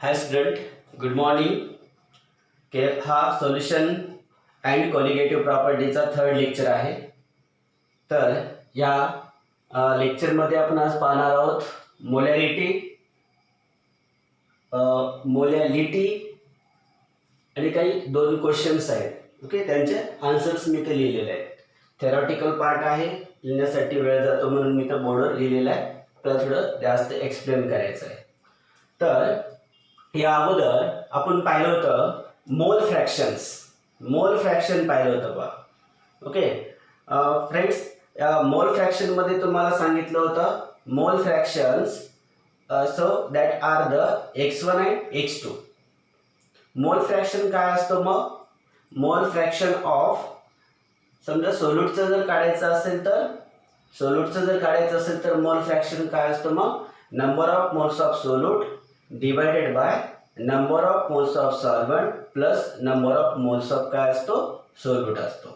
हाय student, good morning. हा solution and colligative प्रॉपर्टीचा third lecture आहे. तर या लेक्चरमध्ये आपण आज पाहणार आहोत मोलॅलिटी आणि काही दोन क्वेश्चन्स आहेत. ओके, त्यांचे आन्सर्स मी ते लिहिलेले आहेत. थेरॉटिकल पार्ट आहे, लिहिण्यासाठी वेळ जातो म्हणून मी तर बोर्डवर लिहिलेला आहे. आपल्याला थोडं जास्त एक्सप्लेन करायचं आहे. तर या अगोदर आपण पाहिलं होतं मोल फ्रॅक्शन पाहिलं होतं बा. ओके फ्रेंड्स, मोल फ्रॅक्शन मध्ये तुम्हाला सांगितलं होतं mole fractions so that are the x1 and x2. Mole fraction काय असतं मग? मोल फ्रॅक्शन ऑफ, समजा सोल्यूटचं जर काढायचं असेल तर मोल फ्रॅक्शन काय असतं मग? Number of moles of solute divided by number of moles of solvent plus number of moles of काय असतो? सोल्यूट असतो.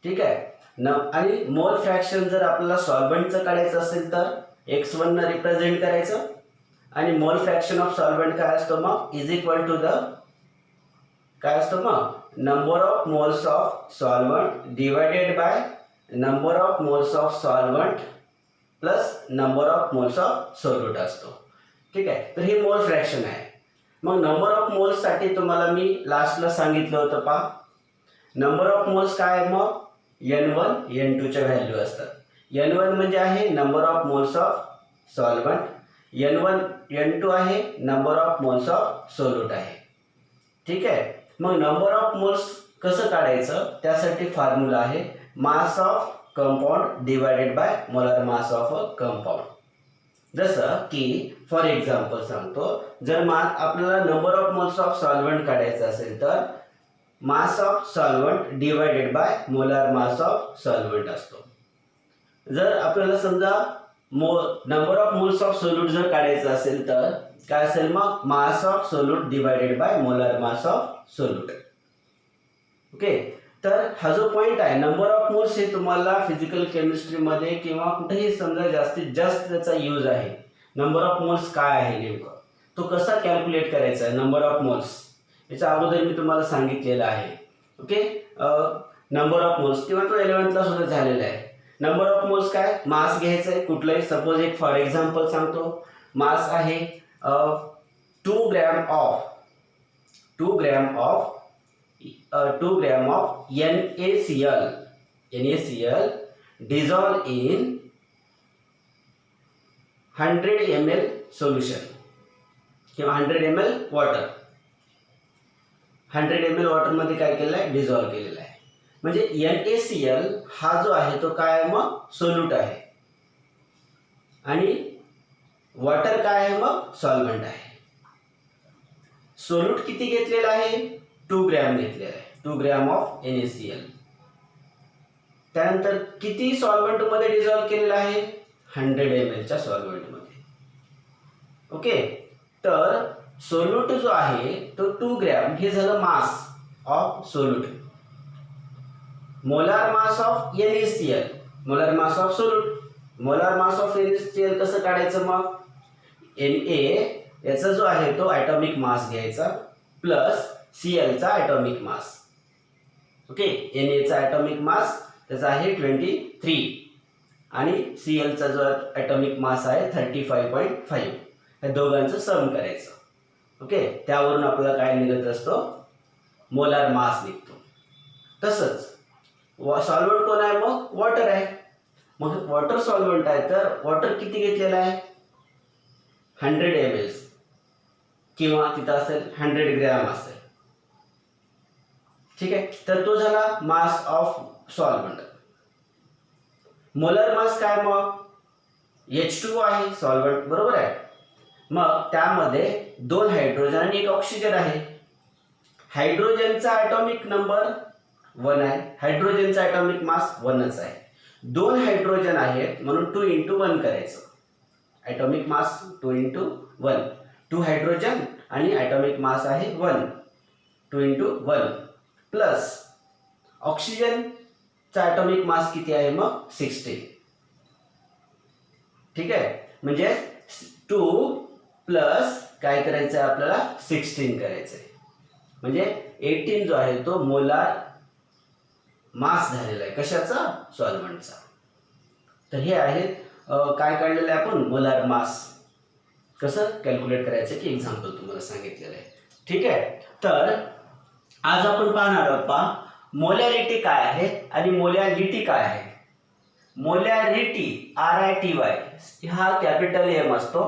ठीक आहे. आणि मोल फ्रॅक्शन जर आपल्याला सॉल्व्हंटचं काढायचं असेल तर x1 न रिप्रेझेंट करायचं आणि मोल फ्रॅक्शन ऑफ सॉल्व्हंट काय असतो मग? इज इक्वल टू द काय असतो मग? Number of moles of solvent divided by number of moles of solvent plus number of moles of solute असतो. ठीक आहे. तर हे मोल फ्रॅक्शन आहे. मग नंबर ऑफ मोल्स साठी तुम्हाला मी लास्टला सांगितलं होतं पहा. नंबर ऑफ मोल्स काय आहे मग? n1 n2 च्या व्हॅल्यू असतात. n1 म्हणजे आहे number of moles of solvent, n1 n2 आहे number of moles of solute आहे. ठीक आहे. मग नंबर ऑफ मोल्स कसं काढायचं? त्यासाठी फॉर्म्युला आहे mass of compound divided by molar mass of a compound. जसं की फॉर एक्झाम्पल सांगतो, जर आपल्याला number of moles of solvent काढायचं असेल तर mass of solvent divided by molar mass of solvent असतो. जर आपल्याला समजा number of moles of solute जर काढायचं असेल तर काय असेल मग? मास of solute divided by molar mass of solute. Okay, तर हा जो पॉइंट आहे नंबर ऑफ मोल्स, हे तुम्हाला फिजिकल केमिस्ट्रीमध्ये किंवा कुठेही समजा जास्तीत जास्त त्याचा यूज आहे. नंबर ऑफ मोल्स काय आहे नेमकं, तो कसा कॅल्क्युलेट करायचा आहे नंबर ऑफ मोल्स, याच्या अगोदर मी तुम्हाला सांगितलेलं आहे. ओके, नंबर ऑफ मोल्स किंवा तो 11th ला सुद्धा झालेला आहे. नंबर ऑफ मोल्स काय? मास घ्यायचा आहे कुठलाही, सपोज एक फॉर एक्झाम्पल सांगतो, मास आहे 2 gram of NaCl dissolved in 100 ml solution किंवा 100 ml वॉटर. 100 ml वॉटर मध्ये काय केलेलं आहे? डिझॉल्व केलेलं आहे. म्हणजे NaCl हा जो आहे तो काय आहे मग? सोल्यूट आहे. आणि वॉटर काय आहे मग? सॉल्व्हंट आहे. सोल्यूट किती घेतलेला आहे? 2 ग्रॅम घेतलेला आहे. 2 ग्रॅम ऑफ NaCl. त्यानंतर किती सॉल्व्हंट मध्ये डिझॉल्व केलेला आहे? 100 ml च्या सॉल्व्हंट मध्ये. ओके, तर सोल्यूट जो आहे तो 2 ग्रॅम, हे झालं मास of solute. Molar mass of NaCl, molar mass of solute. Molar mass of NaCl कसं काढायचं मग? Na याचा जो आहे तो ॲटॉमिक मास घ्यायचा प्लस Cl चा ॲटॉमिक मास. ओके, Na चा ॲटॉमिक मास त्याचा आहे 23 आणि Cl चा जो ॲटॉमिक मास आहे 35.5. या दोघांचं सम करायचं. ओके, त्यावरून आपल्याला काय निघत असतो? मोलार मास निघतो. तसंच सॉल्व्हंट कोण आहे मग? वॉटर आहे. मग वॉटर सॉल्व्हंट आहे तर वॉटर किती घेतलेला आहे? 100 ml किंवा तिथं असेल 100 ग्रॅम असेल. ठीक आहे, तर तो झाला mass of solvent. Molar mass काय मग? H2O आहे सॉल्व्हंट, बरोबर आहे. मग त्यामध्ये 2 हायड्रोजन आणि 1 ऑक्सिजन आहे. हायड्रोजनचा ॲटॉमिक नंबर 1 आहे, हायड्रोजनचा ॲटॉमिक मास 1च आहे. 2 हायड्रोजन आहेत म्हणून 2 × 1 करायचं. ॲटॉमिक मास 2 × 1, 2 हायड्रोजन आणि ॲटॉमिक मास आहे 1, 2 × 1 प्लस ऑक्सिजनचा ॲटॉमिक मास किती आहे मग? 16. ठीक आहे, म्हणजे 2 प्लस काय करायचं आहे आपल्याला 16 करायचं आहे. म्हणजे 18 जो आहे तो मोलार मास झालेला आहे कशाचा सॉल्व्हंटचा. तर हे आहेत काय काढलेलं आहे आपण मोलार मास कसं कॅल्क्युलेट करायचं की एक्झाम्पल तुम्हाला सांगितलेलं आहे. ठीक आहे. तर आज आपण पाहणार आहोत पहा मोलॅरिटी काय आहे आणि मोलॅलिटी काय आहे. मोलॅरिटी RITY हा कॅपिटल एम असतो.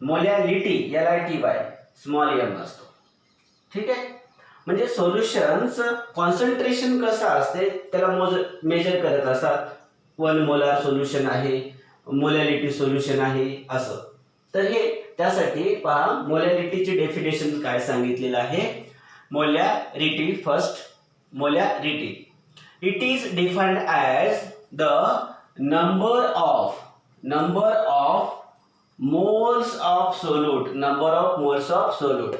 मोलॅलिटी LITY स्मॉल एम असतो. ठीक आहे. म्हणजे सोल्युशन्स कॉन्सन्ट्रेशन कसं असते त्याला मेजर करत असतात. 1 मोलार सोल्युशन आहे, मोलॅलिटी सोल्युशन आहे असं. तर हे त्यासाठी पहा मोलॅलिटीचे डेफिनेशन काय सांगितलेलं आहे. Molarity first molarity it is defined as the number of moles of solute. Number of moles of solute.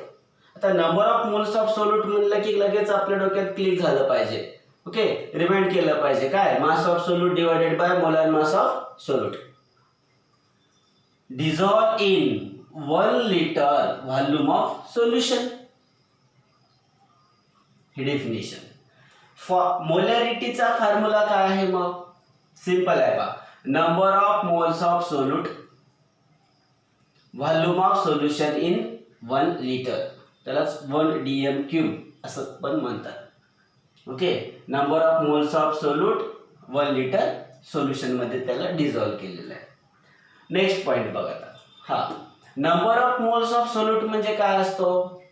आता number of moles of solute म्हणलं की लगेच आपल्या डोक्यात क्लिक झालं पाहिजे. ओके. रिमाइंड केलं पाहिजे काय mass of solute divided by molar mass of solute. dissolve in 1 liter volume of solution. ही डेफिनेशन. मोलॅरिटीचा फॉर्म्युला काय आहे मग सिंपल आहे बा number of moles of solute volume of solution in 1 litre त्यालाच 1 dm³ असं पण म्हणतात. Okay. Number of moles of solute 1 litre solution मध्ये त्याला डिझॉल्व केलेलं आहे. नेक्स्ट पॉइंट बघा आता. हा number of moles of solute म्हणजे काय असतो.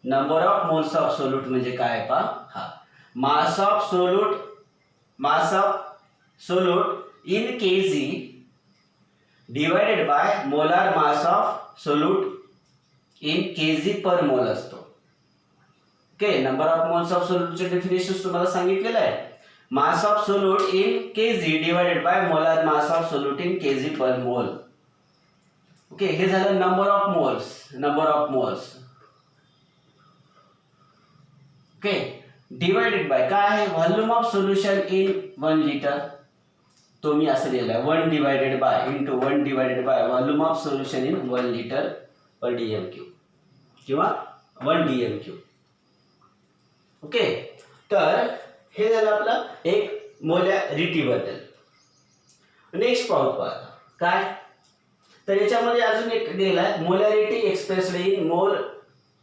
Number of moles of solute म्हणजे काय पहा. हा mass of solute in kg divided by molar mass of solute in kg per mole असतो. Okay. Number of moles of सोल्यूटचे डेफिनेशन तुम्हाला सांगितलेलं आहे. Mass of solute in kg divided by molar mass of solute in kg per mole. Okay. हे झालं number of moles. Okay. Divided by काय आहे volume of solution in 1 litre. तो मी असं लिहिलं आहे 1 divided by into 1 divided by volume of solution in 1 litre per dm³ किंवा 1 dm³. Okay. तर हे झालं आपलं एक मोलॅरिटी बद्दल. नेक्स्ट पाहू काय तर याच्यामध्ये अजून एक दिलेला आहे मोलॅरिटी एक्सप्रेस्ड इन मोल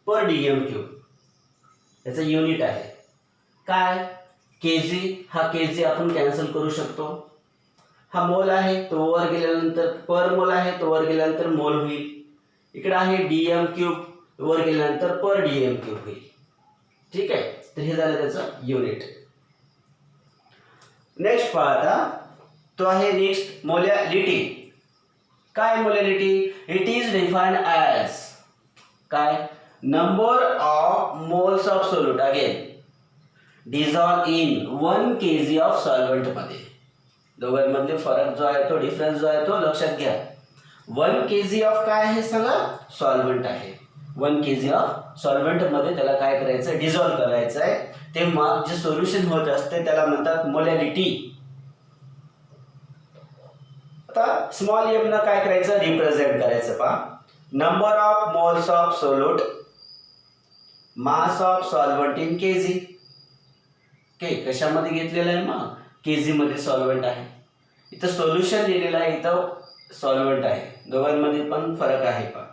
पर dm³. याचं युनिट आहे काय kg. हा kg आपण कॅन्सल करू शकतो. हा मोल आहे तो वर गेल्यानंतर पर मोल आहे तो वर गेल्यानंतर मोल होईल. इकडे आहे dm³ वर गेल्यानंतर पर dm³ होईल. ठीक आहे. तर हे झालं त्याचं युनिट. नेक्स्ट पाहता तो आहे नेक्स्ट मोलॅलिटी. काय molality it is defined as काय number of moles of solute again dissolve in 1 kg of solvent मध्ये. दोघांमधले फरक जो आहे तो डिफरन्स जो आहे तो लक्षात घ्या. 1 kg ऑफ काय आहे सगळं सॉल्व्हंट आहे. 1 kg ऑफ सॉल्व्हंट मध्ये त्याला काय करायचं डिझॉल्व करायचं आहे. तेव्हा जे सोल्युशन होत असते त्याला म्हणतात मोलॅलिटी. आता स्मॉल एम न काय करायचं रिप्रेझेंट करायचं पहा number of moles of solute mass of solvent in kg. Okay. कशामध्ये घेतलेलं आहे मग kg मध्ये सॉल्व्हंट आहे. इथं सोल्युशन लिहिलेलं आहे इथं सॉल्व्हंट आहे. दोघांमध्ये पण फरक आहे पहा.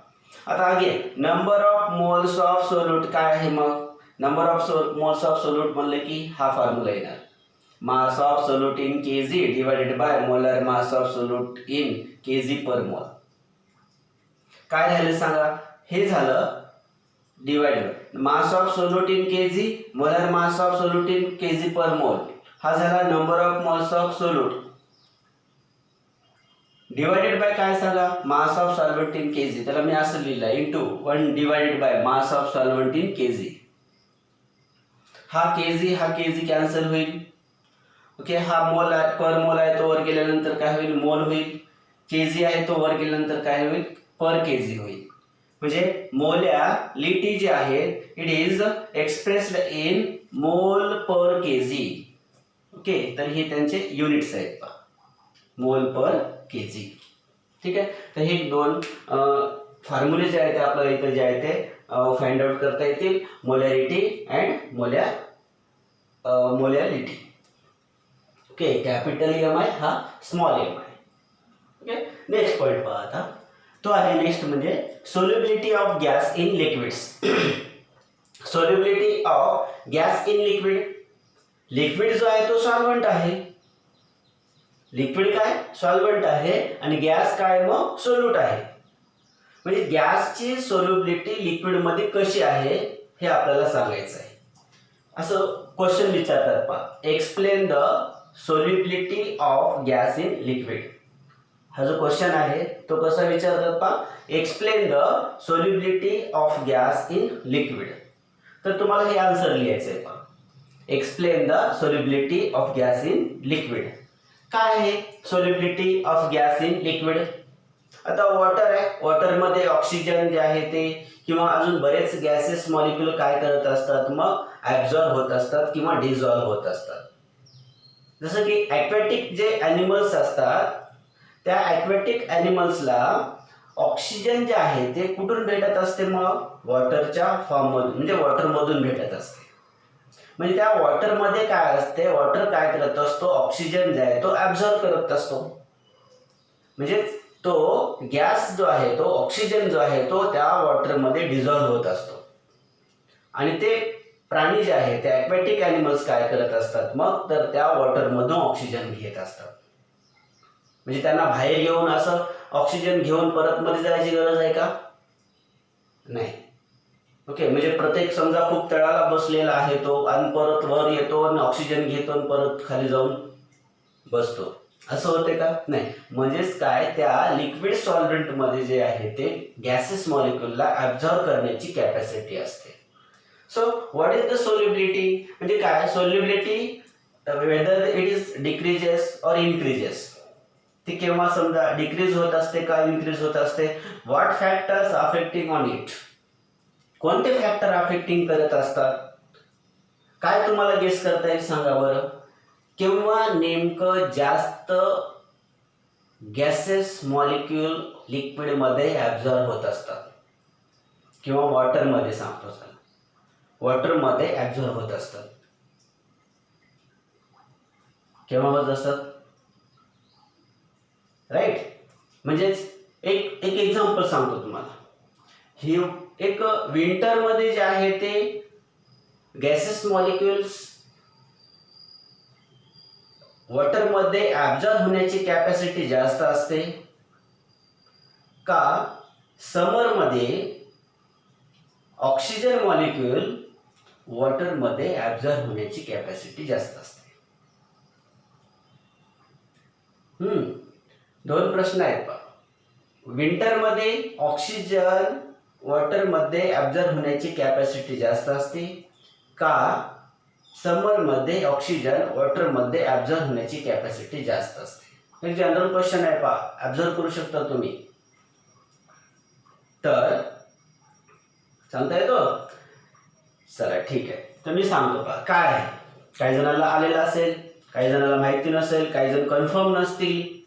आता again number of moles of solute काय आहे मग number of moles of solute म्हणले की हा फॉर्म्युला येणार मास of solute in kg divided by molar mass of solute in kg per मोल. काय झालं सांगा हे झालं divided mass of solute in kg molar mass of solute in kg per मोल. हा झाला number of moles of solute divided bye काय सांगा mass of solvent in kg. त्याला मी असं लिहिलं into 1 divided by mass of solvent in kg. हा kg cancel होईल. ओके. हा मोल आहे पर मोल आहे तो वर गेल्यानंतर काय होईल मोल होईल. kg आहे तो वर गेल्यानंतर काय होईल पर kg होईल. म्हणजे मोलॅलिटी जी आहे इट इज एक्सप्रेस्ड इन मोल पर kg. ओके. तर हे त्यांचे युनिट्स आहेत पहा मोल पर kg. ठीक आहे. तर हे दोन फॉर्म्युले जे आहे ते आपल्याला इथे जे आहे ते फाइंड आउट करता येतील, molarity and molality. Okay, capital M I हा small M I. Okay, next point पहा आता. तो आहे नेक्स्ट म्हणजे solubility of gas in liquids. Solubility of gas in liquid. Liquid जो आहे तो सॉल्व्हंट आहे. लिक्विड काय सॉल्व्हंट आहे आणि गॅस काय मग सोल्यूट आहे. म्हणजे गॅसची सोल्युबिलिटी लिक्विड मध्ये कशी आहे हे आपल्याला सांगायचं आहे. असं क्वेश्चन विचारतात पहा, explain the solubility of gas in liquid. हा जो क्वेश्चन आहे तो कसा विचारतात पहा, explain the solubility of gas in liquid. तर तुम्हाला हे आन्सर लिहायचं आहे पहा, explain the solubility of gas in liquid. काय आहे solubility of gas in liquid? आता वॉटर आहे, वॉटरमध्ये ऑक्सिजन जे आहे ते किंवा अजून बरेच गॅसेस मॉलिक्यूल काय करत असतात, मग ॲब्झॉर्ब होत असतात किंवा डिझॉल्व्ह होत असतात. जसं की ॲक्वॅटिक जे ॲनिमल्स असतात त्या ॲक्वॅटिक ॲनिमल्सला ऑक्सिजन जे आहे ते कुठून भेटत असते, मग वॉटरच्या फॉर्ममधून म्हणजे वॉटरमधून भेटत असते. म्हणजे त्या वॉटरमध्ये काय असते, वॉटर काय करत असतो, ऑक्सिजन जे आहे तो ॲब्झॉर्ब करत असतो. म्हणजे तो गॅस जो आहे तो ऑक्सिजन जो आहे तो त्या वॉटरमध्ये डिझॉल्व्ह होत असतो. आणि ते प्राणी जे आहे ते ॲक्वॅटिक ॲनिमल्स काय करत असतात, मग तर त्या वॉटरमधून ऑक्सिजन घेत असतात. म्हणजे त्यांना बाहेर येऊन असं ऑक्सिजन घेऊन परत मध्ये जायची गरज आहे का? नाही. ओके, म्हणजे प्रत्येक समजा खूप तळाला बसलेला आहे तो आणि परत वर येतो आणि ऑक्सिजन घेतो आणि परत खाली जाऊन बसतो, असं होते का? नाही. म्हणजेच काय, त्या लिक्विड सॉल्व्हेंटमध्ये जे आहे ते गॅसेस मॉलिक्यूलला ॲब्झॉर्ब करण्याची कॅपॅसिटी असते. So what is the solubility? म्हणजे काय solubility, whether it is decreases और इन्क्रीजेस. ती केव्हा समजा डिक्रीज होत असते का इन्क्रीज होत असते. What factors affecting on it. कोणते फॅक्टर अफेक्टिंग करत असतात? काय तुम्हाला गेस करता येईल सांगा बरं. केव्हा नेमकं जास्त गॅसेस मॉलिक्यूल लिक्विडमध्ये ॲब्झॉर्ब होत असतात किंवा वॉटरमध्ये सांगतो चला, वॉटरमध्ये ॲब्झॉर्ब होत असतात. केव्हा होत असतात? राईट. म्हणजेच एक एक्झाम्पल सांगतो तुम्हाला. ही एक विंटरमध्ये जे आहे ते गॅसेस मॉलिक्युल्स वॉटरमध्ये ॲब्झॉर्ब होण्याची कॅपॅसिटी जास्त असते का समरमध्ये ऑक्सिजन मॉलिक्यूल वॉटरमध्ये ॲब्झॉर्ब होण्याची कॅपॅसिटी जास्त असते? दोन प्रश्न आहेत पहा. विंटरमध्ये ऑक्सिजन वॉटरमध्ये ॲब्झॉर्ब होण्याची कॅपॅसिटी जास्त असते का समरमध्ये ऑक्सिजन वॉटरमध्ये ॲब्झॉर्ब होण्याची कॅपॅसिटी जास्त असते? एक जनरल क्वेश्चन आहे पहा, ॲब्झॉर्ब करू शकता तुम्ही तर सांगता येतो. चला ठीक आहे, तर मी सांगतो पहा काय आहे. काही जणांना आलेलं असेल, काही जणांना माहिती नसेल, काही जण कन्फर्म नसतील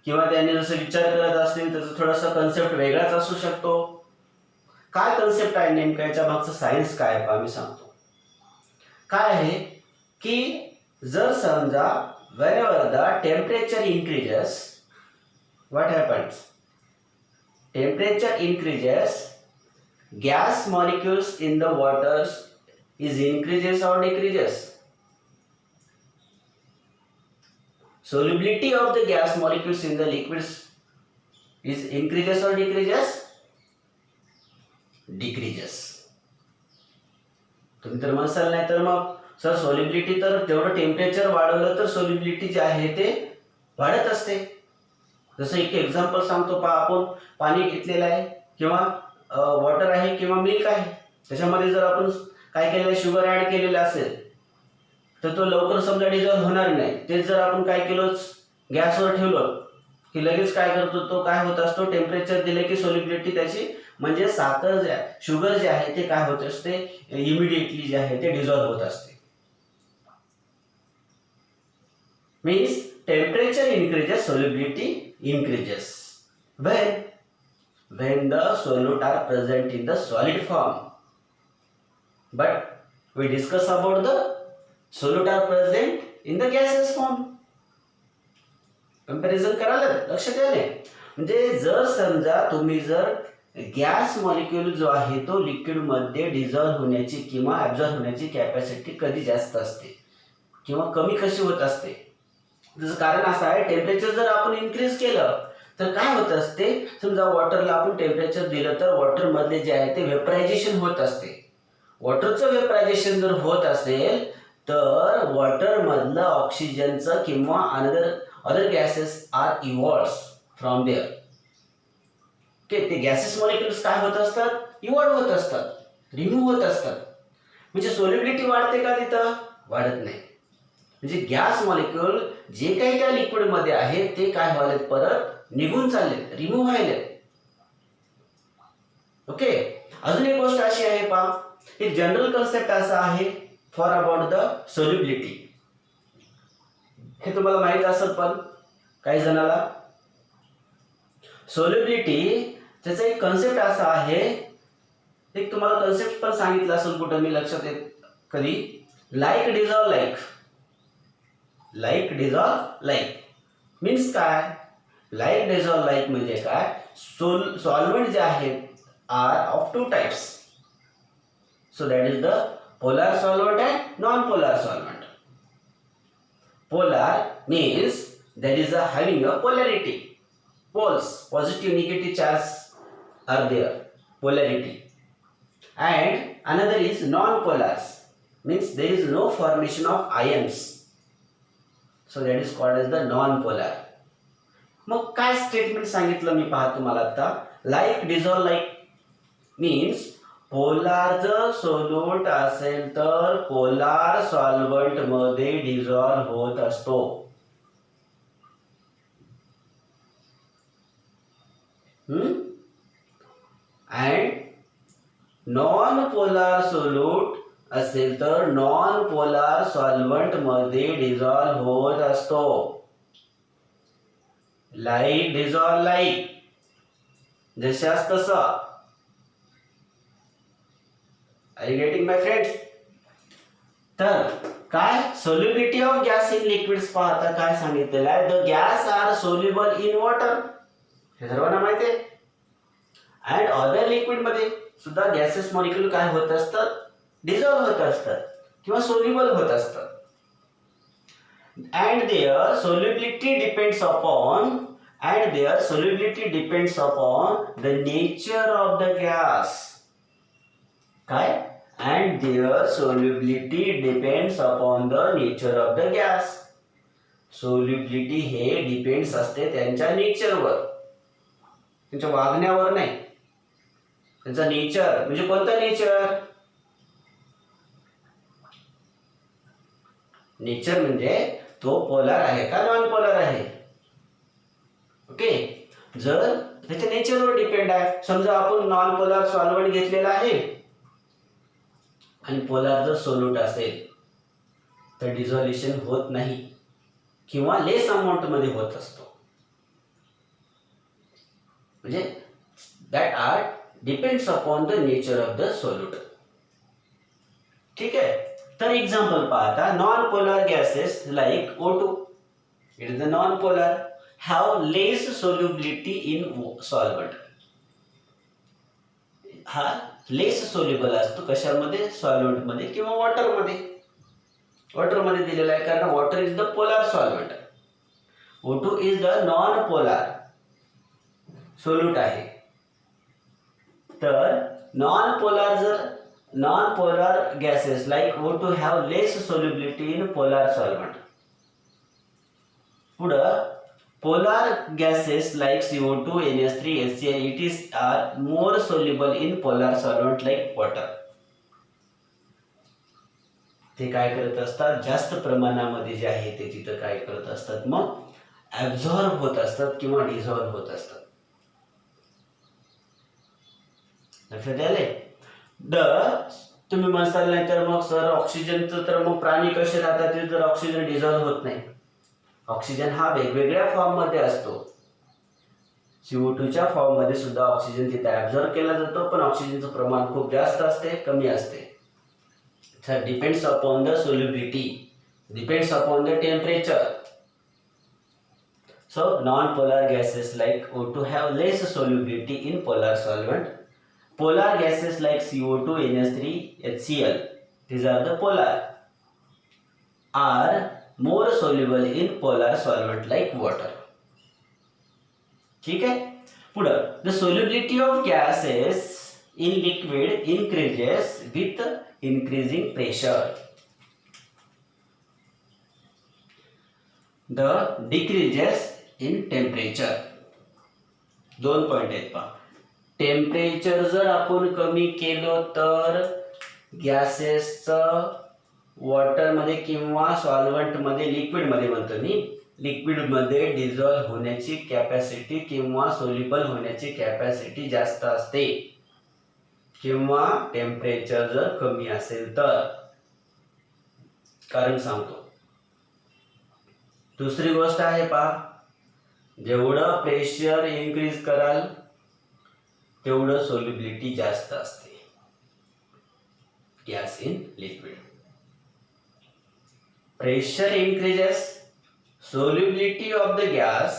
किंवा त्यांनी जसं विचार करत असतील त्याचा थोडासा कन्सेप्ट वेगळाच असू शकतो. काय कन्सेप्ट आहे नेमका, याच्या मागचं सायन्स काय आहे पहा मी सांगतो. काय आहे की जर समजा whenever the temperature increases, what happens? Temperature increases, gas molecules in the waters is increases or decreases? Solubility of the gas molecules in the liquids is increases or decreases? Decreases. तुम्ही तर म्हणसाल नाही तर मग सर सोल्युबिलिटी तर जेवढं temperature वाढवलं तर सोल्युबिलिटी जे आहे ते वाढत असते. जसं एक एक्झाम्पल सांगतो पहा, आपण पाणी घेतलेलं आहे किंवा वॉटर आहे किंवा मिल्क आहे, त्याच्यामध्ये जर आपण काय केलेलं शुगर ॲड केलेलं असेल तर तो लवकर समजा डिझॉल्व्ह होणार नाही. तेच जर आपण काय केलं गॅसवर ठेवलं की लगेच काय करतो तो काय होत असतो, टेम्परेचर दिले की सोल्युबिलिटी त्याची म्हणजे साखर जे शुगर जे आहे ते काय होत असते इमिडिएटली जे आहे ते डिझॉल्व्ह होत असते. Means temperature increases, solubility increases. When when the solute are present in the solid form. But we discuss about the solute are present in the gaseous form. Comparison करायला लक्षात आले. म्हणजे जर समजा तुम्ही जर गॅस मॉलिक्यूल जो आहे तो लिक्विड मध्ये डिझॉल्व्ह होण्याची किंवा ऍब्झॉर्ब होण्याची कॅपॅसिटी कधी जास्त असते किंवा कमी कशी होत असते, त्याचं कारण असं आहे टेम्परेचर जर आपण इन्क्रीज केलं तर काय होत असते. समजा वॉटरला आपण टेम्परेचर दिलं तर वॉटर मधले जे आहे ते वेपरायझेशन होत असते. वॉटरचं वेपरायझेशन जर होत असेल तर वॉटर मधलं ऑक्सिजनचं किंवा other gases are evolves from there. Okay, ते गॅसेस मॉलिक्युल्स काय होत असतात, इव्हॉल्व होत असतात, रिमूव्ह होत असतात. म्हणजे सोल्युबिलिटी वाढते का तिथं, वाढत नाही. म्हणजे गॅस मॉलिक्युल जे काही त्या लिक्विड मध्ये आहे ते काय व्हायलेत, परत निघून चालले, रिमूव्ह व्हायलेत. ओके, अजून एक गोष्ट अशी आहे पहा, एक जनरल कन्सेप्ट असा आहे फॉर अबाउट द सोल्युबिलिटी. हे तुम्हाला माहित असेल पण काही जणाला सोल्युबिलिटी त्याचा एक कन्सेप्ट असा आहे, एक तुम्हाला कन्सेप्ट पण सांगितलं असेल कुठं मी लक्षात येत कधी, like dissolve like. Like dissolve like means काय, लाईक डिझॉल्व लाईक म्हणजे काय, सॉल्व्हेंट जे आहेत are of two types. So that is the polar solvent and non-polar solvent. Polar means there is a having a polarity. Poles, positive, negative charge are there. Polarity. And another is non-polar. Means there is no formation of ions. So that is called as the non-polar. मग काय statement सांगितलं मी पहा तुम्हाला आता, like dissolve like means polar जर solute असेल तर polar solvent मध्ये डिझॉल्व्ह होत असतो. अँड नॉन पोलार सोल्यूट असेल तर नॉन पोलार सॉल्व्हंट मध्ये डिझॉल्व्ह होत असतो. लाईक डिझॉल्व लाईक, जशास तसं. Are you getting my friends? तर काय solubility of gas in liquids पाहता काय सांगितलेलं आहे, the gas are soluble in water, हे सर्वांना माहिती आहे. अँड अदर लिक्विड मध्ये सुद्धा गॅसेस मॉलिक्युल काय होत असतात, डिझॉल्व्ह होत असतात किंवा सोल्युबल होत असतात. And their solubility depends upon the nature of the gas. काय, and their solubility depends upon the nature of the gas. solubility हे डिपेंड्स असते त्यांच्या नेचरवर, त्यांच्या वागण्यावर नाही. त्यांचा नेचर म्हणजे कोणता नेचर, नेचर म्हणजे तो पोलार आहे का नॉन पोलार आहे. ओके, जर त्याच्या नेचरवर डिपेंड आहे. समजा आपण नॉन पोलार सॉल्व्हेंट घेतलेला आहे आणि पोलार जर सोल्यूट असेल तर डिझॉल्युशन होत नाही किंवा लेस अमाऊंट मध्ये होत असतो. म्हणजे that are depends upon the nature of the solute. ठीक आहे, तर एक्झाम्पल पाहता, non polar gases like O2, it is the non polar, have less solubility in solvent. हा लेस सोल्युबल असतो कशामध्ये, सॉल्व्हेंट मध्ये किंवा वॉटर मध्ये. वॉटर मध्ये दिलेला आहे कारण water is the polar solvent. O2 is the non polar solute आहे. तर non polar gases like O2 have less solubility in polar solvent. पुढं polar gases like CO2, NH3, HCl, it are more soluble in polar solvent like water. ते काय करत असतात, जास्त प्रमाणामध्ये जे आहे ते तिथं काय करत असतात, मग ऍब्झॉर्ब होत असतात किंवा डिझॉल्व्ह होत असतात. लक्षात आले. तुम्ही म्हणसाल नाही तर मग सर ऑक्सिजनचं तर मग प्राणी कसे राहतात जर ऑक्सिजन डिझॉल्व्ह होत नाही. ऑक्सिजन हा वेगवेगळ्या फॉर्म मध्ये असतो. CO2च्या फॉर्ममध्ये सुद्धा ऑक्सिजन तिथे ॲब्झॉर्ब केला जातो, पण ऑक्सिजनचं प्रमाण खूप जास्त असते, कमी असते. तर depends upon the solubility, depends upon the temperature. So non-polar gases like O2 have less solubility in polar solvent. Polar gases like CO2, NH3, HCl, these are the polar, are more soluble in polar solvent like water. ठीक है. पुढे the solubility of gases in liquid increases with increasing pressure. The decreases in temperature. दोन point आहेत पहा. Temperature जर आपण कमी केलं तर गॅसेसचं वॉटरमध्ये किंवा सॉल्व्हंटमध्ये, लिक्विडमध्ये म्हणतो मी, लिक्विडमध्ये डिझॉल्व्ह होण्याची कॅपॅसिटी किंवा सोल्युबल होण्याची कॅपॅसिटी जास्त असते, किंवा टेम्परेचर जर कमी असेल तर. कारण सांगतो. दुसरी गोष्ट आहे पहा, जेवढं प्रेशर इन्क्रीज कराल तेवढं सोल्युबिलिटी जास्त असते gas in liquid. Pressure increases, solubility of the gas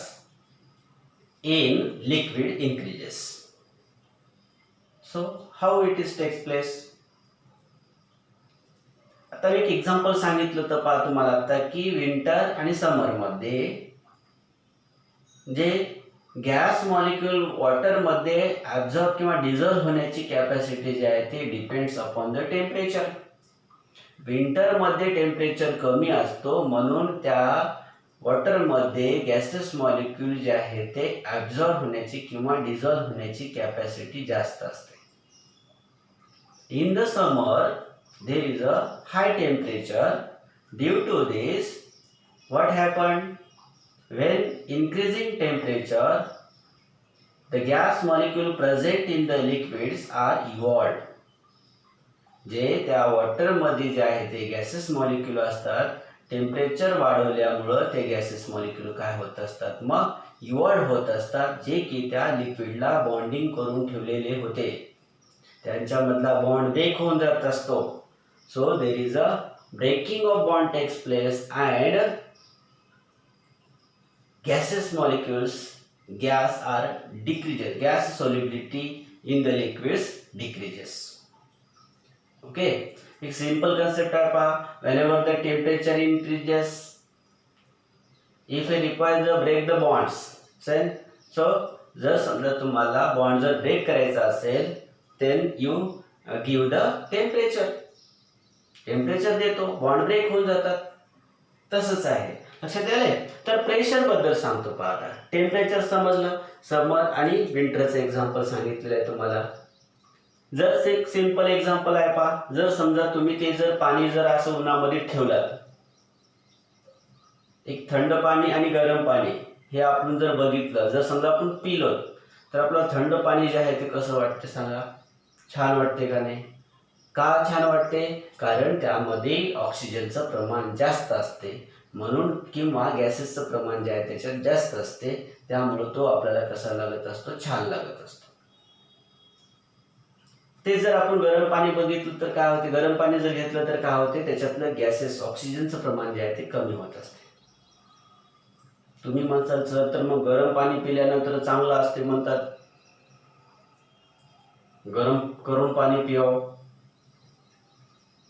in liquid increases. So how it is takes place? आता एक एक्झाम्पल सांगितलं तर पहा तुम्हाला आता की विंटर आणि समर मध्ये जे गॅस मॉलिक्यूल वॉटर मध्ये ॲब्झॉर्ब किंवा डिझॉल्व्ह होण्याची कॅपॅसिटी जी आहे ते depends upon the temperature. Winter मध्ये टेम्परेचर कमी असतो, म्हणून त्या वॉटरमध्ये गॅसेस मॉलिक्यूल जे आहे ते ॲब्झॉर्ब होण्याची किंवा डिझॉल्व्ह होण्याची कॅपॅसिटी जास्त असते. In the summer there is a high temperature. Due to this, what happened? When increasing temperature, the gas molecule present in the liquids are evolved. जे त्या वॉटर मध्ये जे आहे ते गॅसेस मॉलिक्यूल असतात, टेम्परेचर वाढवल्यामुळं ते गॅसेस मॉलिक्यूल काय होत असतात, मग इव्हॉल्व होत असतात, जे की त्या लिक्विडला बॉन्डिंग करून ठेवलेले होते. त्यांच्यामधला बॉन्ड ब्रेक होऊन जात असतो. So there is a breaking of bond takes place and gaseous molecules, gas are decreases, gas solubility in the liquids decreases. Okay, एक simple concept आहे पहा. Whenever the temperature increases, if it requires to break the bonds, so जर समजा तुम्हाला bond जर break करायचा असेल, then you give the temperature. Temperature देतो, बॉन्ड ब्रेक होऊन जातात. तसंच आहे. लक्षात आले. तर प्रेशर बद्दल सांगतो पहा आता. टेम्परेचर समजलं, समर आणि विंटरचं एक्झाम्पल सांगितलेलं आहे तुम्हाला. जर एक सिंपल एक्झाम्पल आहे पहा. जर समजा तुम्ही ते जर पाणी जर असं उन्हामध्ये ठेवलं, एक थंड पाणी आणि गरम पाणी हे आपण जर बघितलं, जर समजा आपण पिलो तर आपलं थंड पाणी जे आहे ते कसं वाटते सांगा? छान वाटते का नाही? का छान वाटते? कारण त्यामध्ये ऑक्सिजनचं प्रमाण जास्त असते, म्हणून, किंवा गॅसेसचं प्रमाण जे आहे त्याच्यात जास्त असते, त्यामुळे तो आपल्याला कसा लागत असतो? छान लागत असतो. ते जर आपण गरम पाणी बघितलं तर काय होते? गरम पाणी जर घेतलं तर काय होते? त्याच्यातलं गॅसेस ऑक्सिजनचं प्रमाण जे आहे ते कमी होत असते. तुम्ही म्हणसाल सर तर मग गरम पाणी पिल्यानंतर चांगलं असते म्हणतात, गरम करून पाणी पियावं,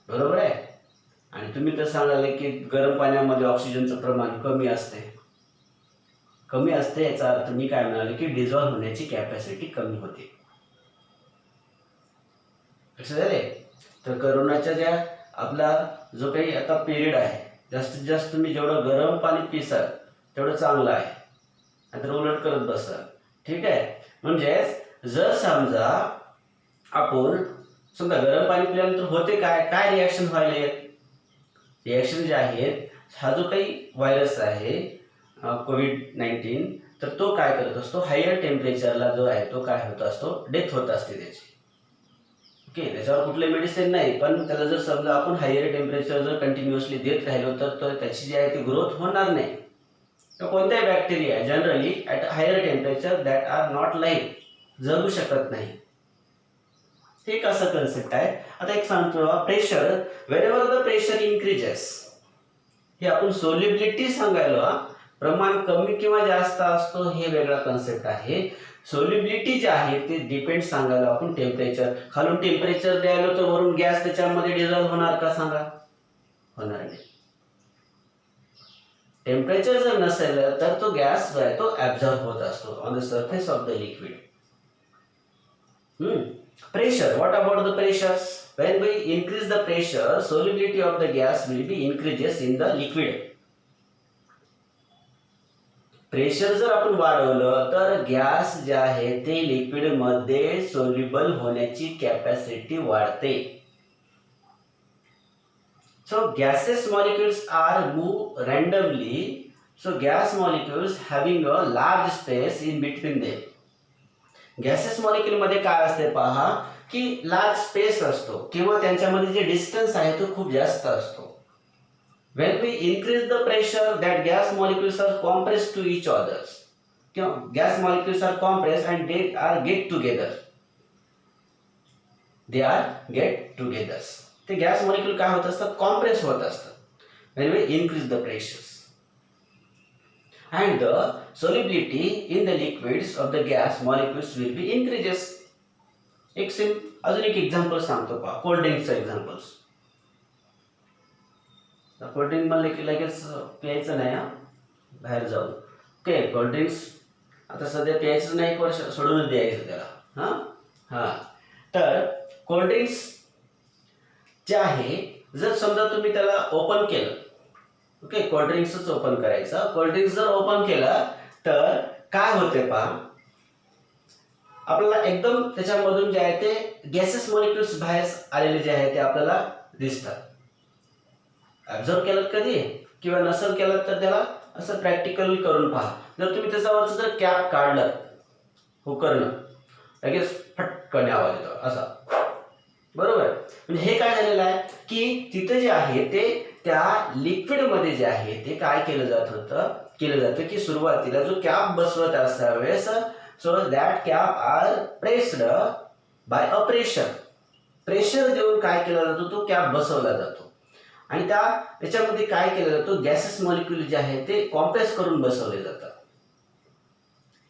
बरोबर आहे. आणि तुम्ही तर सांगाल की गरम पाण्यामध्ये ऑक्सिजनचं प्रमाण कमी असते. कमी असते याचा अर्थ मी काय म्हणाले की डिझॉल्व्ह होण्याची कॅपॅसिटी कमी होते. लक्षात आले. तर कोरोनाच्या ज्या आपला जो काही आता पिरियड आहे, जास्तीत जास्त तुम्ही जेवढं गरम पाणी पिसाल तेवढं चांगलं आहे, नाहीतर उलट करत बसाल. ठीक आहे. म्हणजे जर समजा आपण समजा गरम पाणी पिल्यानंतर होते काय काय रिॲक्शन व्हायला येत? रिॲक्शन जे आहेत, हा जो काही व्हायरस आहे कोविड-19, तर तो काय करत असतो? हायर टेम्परेचरला जो आहे तो काय होत असतो? डेथ होत असते त्याची. ओके, त्याच्यावर कुठले मेडिसिन नाही, पण त्याला जर समजा आपण हायर टेम्परेचर जर कंटिन्युअसली देत राहिलो तर त्याची जी आहे ती ग्रोथ होणार नाही. तर कोणत्याही bacteria generally at higher temperature that are not live, जगू शकत नाही. हे कसं कन्सेप्ट आहे. आता एक सांगतो, pressure, whenever the pressure increases, हे आपण सोल्युबिलिटी सांगायला, प्रमाण कमी किंवा जास्त असतो हे वेगळा कन्सेप्ट आहे. सोल्युबिलिटी जे आहे ते डिपेंड सांगायला आपण टेम्परेचर, खालून टेम्परेचर द्यायला तर वरून गॅस त्याच्यामध्ये डिझॉल्व्ह होणार का सांगा, होणार नाही. टेम्परेचर जर नसेल तर तो गॅस जो आहे तो ऍब्झॉर्ब होत असतो on the surface of the liquid. Pressure, what about the pressures? When we increase the pressure, solubility of the gas will be increases in the liquid. Pressure जर आपण वाढवलं तर गॅस जे आहे ते लिक्विड मध्ये सोल्युबल होण्याची कॅपॅसिटी वाढते. So gaseous molecules are move randomly. So gas molecules having a large space in between them. Gases molecule मध्ये काय असते पहा की लार्ज स्पेस असतो किंवा त्यांच्यामध्ये जे डिस्टन्स आहे तो खूप जास्त असतो. When we increase the pressure, that gas molecules are compressed to each others. Gas molecules are compressed and they are get together. They are get together. ते गॅस मॉलिक्यूल काय होत असतात, कॉम्प्रेस होत असतात when we increase the pressures. And the solubility in the liquids of the gas molecules will be increases. अजून एक example सांगतो पहा, कोल्ड ड्रिंकचं एक्झाम्पल्स. कोल्ड ड्रिंक मला लगेच प्यायचं नाही, बाहेर जाऊन. ओके, कोल्ड ड्रिंक्स आता सध्या प्यायचं नाही, एक वर्ष सोडूनच द्यायचं त्याला. हां, तर कोल्ड ड्रिंक्स जे आहे, जर समजा तुम्ही त्याला ओपन केलं, ओके, कोल्ड ड्रिंक्सच ओपन करायचं. कोल्ड ड्रिंक्स जर ओपन केलं तर काय होते पहा, आपल्याला एकदम त्याच्यामधून जे आहे ते गॅसेस मॉलिक्युल्स बाहेर आलेले जे आहे ते आपल्याला दिसतात. ऍब्झॉर्ब केलं कधी किंवा नसल केलं तर त्याला असं प्रॅक्टिकली करून पहा. जर तुम्ही त्याच्यावरचं जर कॅप काढलं हुकरनं, लगेच फटकन आवाज येतो असा, बरोबर. म्हणजे हे काय झालेलं आहे की तिथे जे आहे ते त्या लिक्विड मध्ये जे आहे ते काय केलं जातं की सुरुवातीला जो कॅप बसवत असता वेळेस, so that cap are pressed by a pressure. Pressure देऊन काय केला जातो, तो कॅप बसवला जातो आणि त्याच्यामध्ये काय केलं जातं, गॅसेस मॉलिक्यूल जे आहे ते कॉम्प्रेस करून बसवले जातात.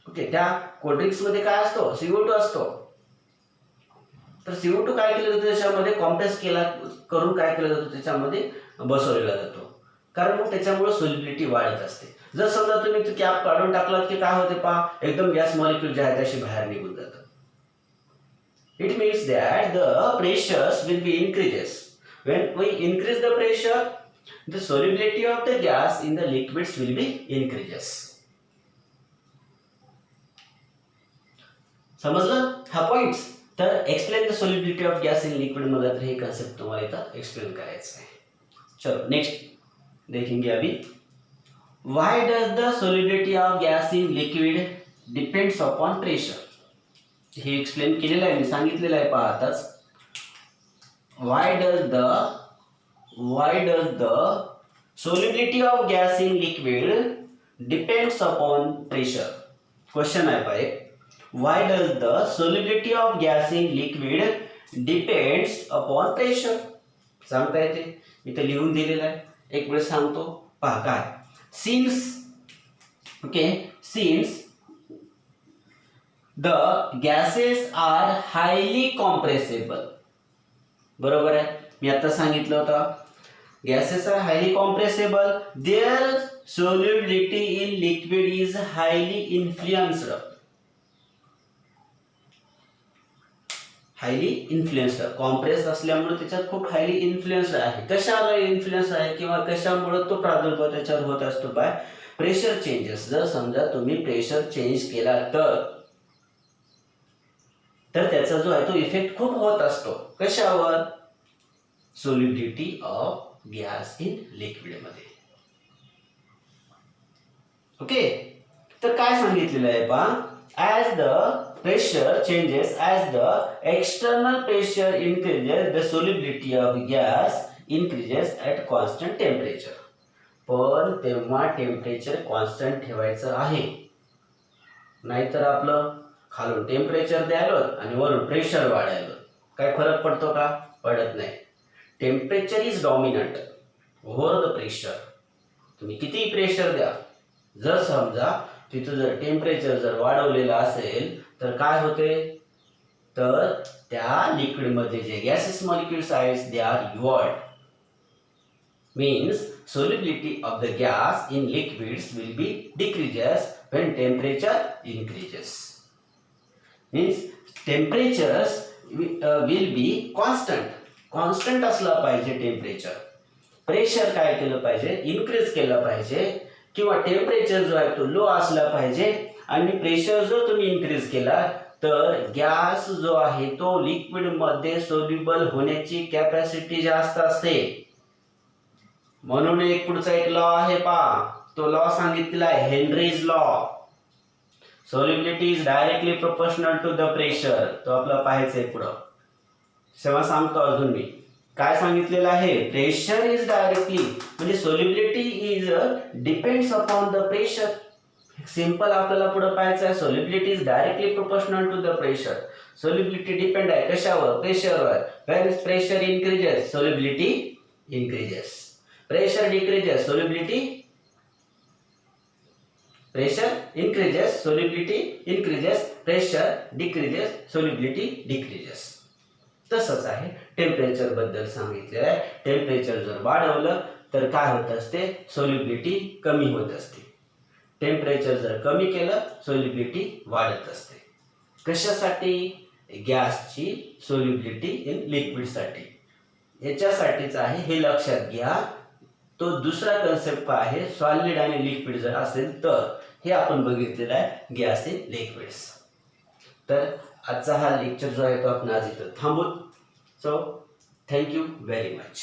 ओके, त्या कोल्ड्रिंक्स मध्ये काय असतो, CO2 असतो. तर CO2 काय केलं जातं त्याच्यामध्ये कॉम्प्रेस करून काय केलं जातं त्याच्यामध्ये बसवलेला जातो, कारण मग त्याच्यामुळे सोल्युबिलिटी वाढत असते. जर समजा तुम्ही तो कॅप काढून टाकलात की काय होते पहा, एकदम गॅस मॉलिक्यूल जे आहे त्याशी बाहेर निघून जातात. It means that the pressures will be increases. When we increase the pressure, the solubility of the gas in the liquids will be increases. समजलं हा पॉइंट्स? तर explain the solubility of gas in liquid मध्ये तर हे concept तुम्हाला इथं explain करायचं आहे. चलो नेक्स्ट देखेंगे अभी. Why does the solubility of gas in liquid depends upon pressure? हे एक्सप्लेन केलेलं आहे, मी सांगितलेलं आहे पहा आताच. Why does the solubility of gas in liquid depends upon pressure? Question आहे पहा एक. Why does the solubility of gas in liquid depends upon pressure? सांगता येते, इथे लिहून दिलेलं आहे, एक वेळ सांगतो पहा काय. Since the gases are highly compressible. बरोबर आहे, मी आता सांगितलं होतं gases are highly compressible, their solubility in liquid is highly influenced. Highly influenced, compress असल्यामुळे त्याच्यात खूप हायली इन्फ्लुएन्स्ड आहे. कशाला इन्फ्लुएन्स आहे किंवा कशामुळे तो प्रादुर्भाव त्याच्यावर होत असतो बाय प्रेशर चेंजेस. जर समजा तुम्ही प्रेशर चेंज केला तर त्याचा जो आहे तो इफेक्ट खूप होत असतो. कशावर? Solubility of gas in liquid मध्ये. ओके, तर काय सांगितलेलं आहे पहा, as the pressure changes, as the external pressure increases, the solubility of gas increases at constant temperature. पण तेव्हा टेम्परेचर कॉन्स्टंट ठेवायचं आहे. नाहीतर आपलं खालून टेम्परेचर द्यायला आणि वरून प्रेशर वाढायला काय फरक पडतो का? पडत नाही. Temperature is dominant over the pressure. तुम्ही किती प्रेशर द्या, जर समजा तिथं जर टेम्परेचर जर वाढवलेलं असेल तर काय होते, तर त्या लिक्विडमध्ये जे गॅसेस मॉलिक्युल्स आहेत they are evolved. means solubility of the gas in liquids will be decreases when temperature increases. Means temperatures will be constant असला पाहिजे टेम्परेचर. प्रेशर काय केलं पाहिजे, इन्क्रीज केलं पाहिजे, किंवा टेम्परेचर जो आहे तो लो असला पाहिजे आणि प्रेशर जर तुम्ही इन्क्रीज केला तर गॅस जो आहे तो लिक्विड मध्ये सोल्युबल होण्याची कॅपॅसिटी जास्त असते. म्हणून एक पुढचा एक लॉ आहे पहा, तो लॉ सांगितलेला आहे Henry's law. Solubility is directly proportional to the pressure. तो आपला पाहायचा आहे पुढं. तेव्हा सांगतो अजून मी काय सांगितलेलं आहे, प्रेशर इज डायरेक्टली म्हणजे solubility is depends upon the pressure. Simple आपल्याला पुढे पाहायचं आहे, solubility is directly proportional to the pressure. Solubility depend आहे कशावर, प्रेशरवर. When pressure increases solubility increases, pressure decreases solubility, pressure increases solubility increases, pressure decreases solubility decreases. तसंच आहे temperature बद्दल सांगितलेलं आहे. टेम्परेचर जर वाढवलं तर काय होत असते, सोल्युबिलिटी कमी होत असते. टेम्परेचर जर कमी केलं सोल्युबिलिटी वाढत असते. कशासाठी, गॅसची सोल्युबिलिटी इन लिक्विडसाठी. याच्यासाठीच आहे, हे लक्षात घ्या. तो दुसरा कन्सेप्ट आहे सॉलिड आणि लिक्विड जर असेल तर, हे आपण बघितलेलं आहे गॅस इन लिक्विड्स. तर आजचा हा लेक्चर जो आहे तो आपण आज इथं थांबू. So thank you very much.